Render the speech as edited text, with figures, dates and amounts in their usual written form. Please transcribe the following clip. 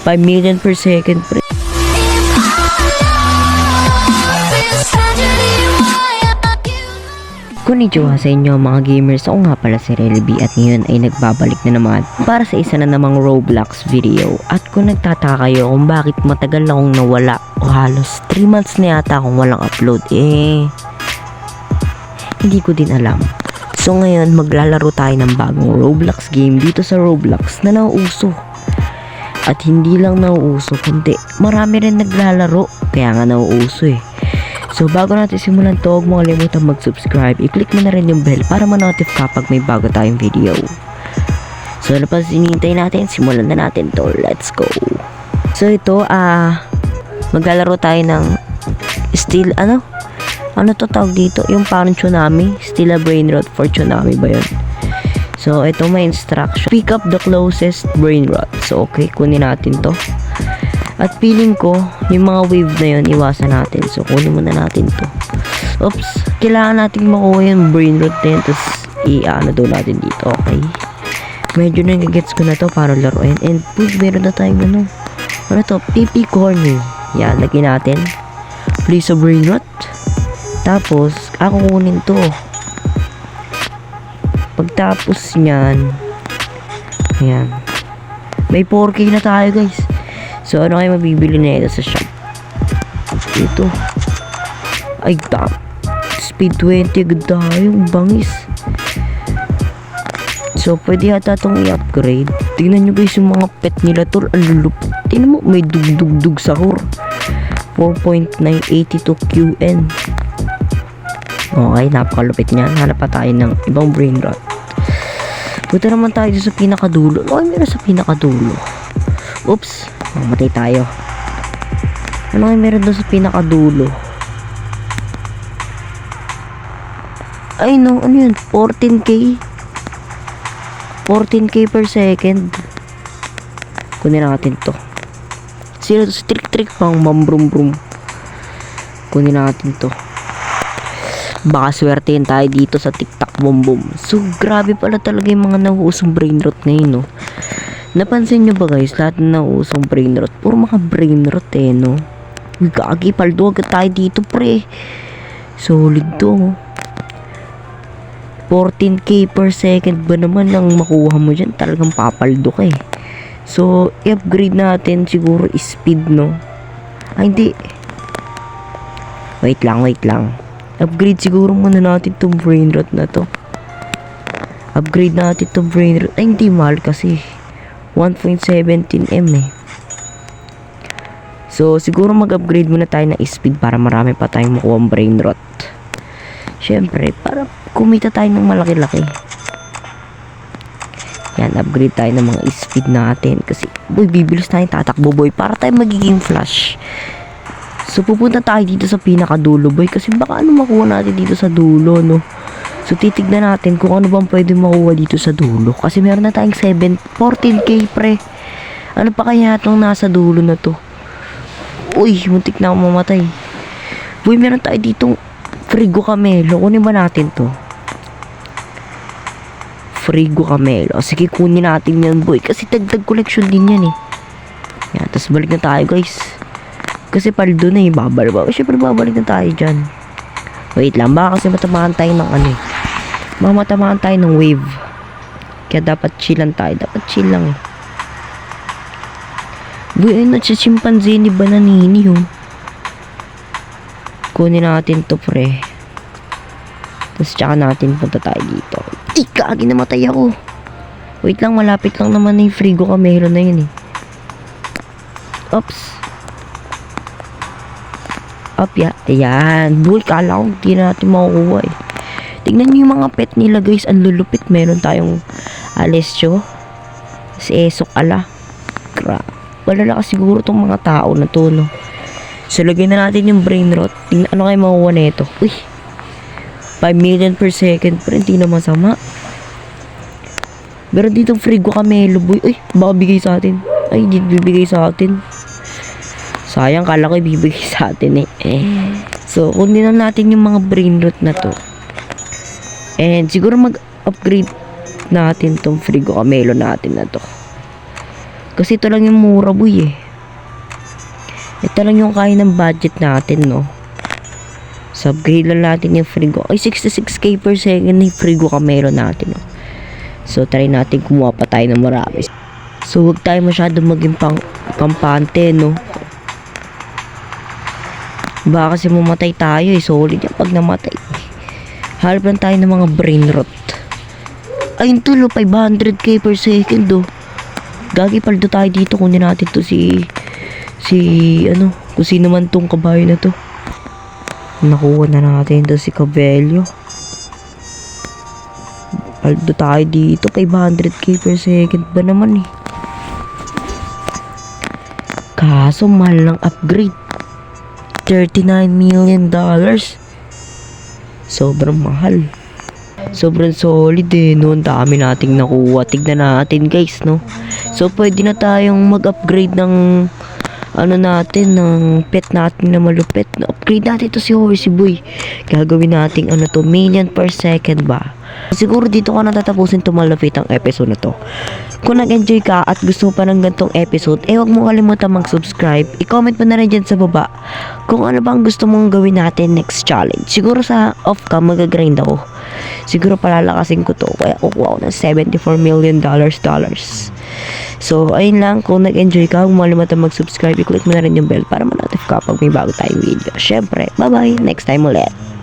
5 million per second, pre. Konnichiwa sa inyo mga gamers, ako nga pala si Relby at ngayon ay nagbabalik na naman para sa isa na namang Roblox video. At kung nagtataka kayo kung bakit matagal na akong nawala o halos 3 months na yata akong walang upload, hindi ko din alam. So ngayon maglalaro tayo ng bagong Roblox game dito sa Roblox na nauuso. At hindi lang nauuso kundi marami rin naglalaro kaya nga nauuso eh. So bago natin simulan to, huwag mo kalimutan mag-subscribe. I-click mo na rin yung bell para ma-notif kapag may bago tayong video. So ano pa sinihintay natin? Simulan na natin to. Let's go. So ito, maglalaro tayo ng Still, ano to tawag dito? Yung parang tsunami. Still a brain rot for tsunami ba yun? So ito may instruction. Pick up the closest brain rot. So okay, kunin natin to. At feeling ko, yung mga wave na yun, iwasan natin. So, kunin muna natin to. Oops, kailangan natin makuha yung brain rot na yun. Tapos, i-ano daw natin dito. Okay. Medyo nagigets ko na to para laruin. And, meron na tayong ano to? PP corner. Yan, lagyan natin. Please a brain rot. Tapos, ako kunin to. Pagtapos nyan, ayan. May 4K na tayo, guys. So, ano kayo mabibili na ito sa shop? Ito. Ay, speed 20. Agad tayo. Bangis. So, pwede yata itong i-upgrade. Tingnan nyo guys yung mga pet nila tol. Ang lulupit. Tingnan mo, may dugdugdug sahur. 4.982 QN. Okay, napakalupit niyan. Hanap pa tayo ng ibang brain rot. Punta naman tayo sa pinakadulo. Okay, meron sa pinakadulo. Oops. Matay tayo. Ano kayo meron doon sa pinakadulo? Ay no, ano yun? 14K 14K per second. Kunin natin to. Sino to? Trick pang mambrum brum. Kunin natin to. Baka swertein tayo dito sa TikTok boom boom. So grabe pala talaga yung mga nauusong brain rot ngayon, no? Napansin nyo ba guys, lahat na nauusong brain rot, puro mga brain rot no? Uy, gagi, paldo agad tayo dito pre. Solid to. 14K per second ba naman ang makuha mo dyan? Talagang papaldo ka eh. So, i-upgrade natin siguro speed, no? Ay, hindi. Wait lang. Upgrade siguro muna natin itong brain rot na to. Upgrade natin itong brain rot. Ay, hindi mahal kasi 1.17M eh. So, siguro mag-upgrade muna tayo ng speed para marami pa tayong makuha ang brain rot. Syempre, para kumita tayo ng malaki-laki. Yan, upgrade tayo ng mga speed natin. Kasi, boy, bibilis tayo tatakbo, boy. Para tayo magiging flash. So, pupunta tayo dito sa pinakadulo, boy. Kasi baka ano makuha natin dito sa dulo, no? So, titignan natin kung ano bang pwede makuha dito sa dulo. Kasi meron na tayong 14K, pre. Ano pa kaya itong nasa dulo na to? Uy, muntik na akong mamatay. Boy, meron tayo ditong Frigo Camelo. Kunin ba natin to? Frigo Camelo. Sige, kunin natin yan, boy. Kasi dagdag collection din yan, eh. Yan, tapos balik na tayo, guys. Kasi paldo na, eh. Siyempre, babalik na tayo dyan. Wait lang, baka kasi matamaan tayo ng ano, eh. Mamatamaan tayo ng wave. Kaya dapat chillan tayo. Dapat chill lang eh. Boy, ayun na si chimpanzee ni Bananini yun. Kunin natin to pre. Tapos tsaka natin punta tayo dito. Kagi namatay ako. Wait lang, malapit lang naman na yung Frigo Camelo na yun eh. Oops. Up ya. Ayan. Boy, kala ko hindi natin makukuha eh. Tignan nyo yung mga pet nila guys. Ang lulupit. Meron tayong Alessio. Si Esok ala. Crap. Malala ka siguro tong mga tao na to, no? So, lagyan na natin yung brain rot. Tingnan ano kayo makuha na ito. Uy. 5 million per second. Pero hindi na masama. Meron ditong Frigo Camelo, boy. Uy, baka bigay sa atin. Ay, hindi bibigay sa atin. Sayang, kala ko ibibigay sa atin eh. So, kunin na natin yung mga brain rot na to. And siguro mag-upgrade natin tong Frigo Camelo natin na to. Kasi ito lang yung mura boy eh. Ito lang yung kaya ng budget natin, no? So, upgrade lang natin yung Frigo. Ay, 66k per second yung Frigo Camaro natin, no? So, try natin kumuha pa tayo ng marami. So, huwag tayo masyado maging kampante, no? Baka kasi mamatay tayo eh. Solid yan pag namatay. Halap lang tayo ng mga brain rot. Ayun tulo, 500k per second, oh. Gagi, paldo tayo dito. Kunin natin to kung sino man tong kabayo na to. Nakuha na natin to si Cabello. Paldo tayo dito, 500k per second ba naman eh. Kaso mahal ng upgrade, $39 million. Sobrang mahal. Sobrang solid eh, no? Ang dami nating nakuha. Tignan natin guys, no? So pwede na tayong mag-upgrade ng ng pet natin na malupit. Na-upgrade natin to si Horsey Boy. Gagawin natin million per second ba? Siguro dito ko natatapusin tumalapit ang episode na to. Kung nag-enjoy ka at gusto mo pa ng gantong episode, huwag mo kalimutan mag-subscribe. I-comment mo na rin dyan sa baba kung ano bang gusto mong gawin natin next challenge. Siguro sa off-cam mag-grind ako. Siguro palalakasin ko to, kaya kukuha ko ng $74 million. So, ayun lang. Kung nag-enjoy ka, huwag mo kalimutan mag-subscribe. I-click mo na rin yung bell para ma-notify ka pag may bago tayong video. Syempre, bye-bye. Next time ulit.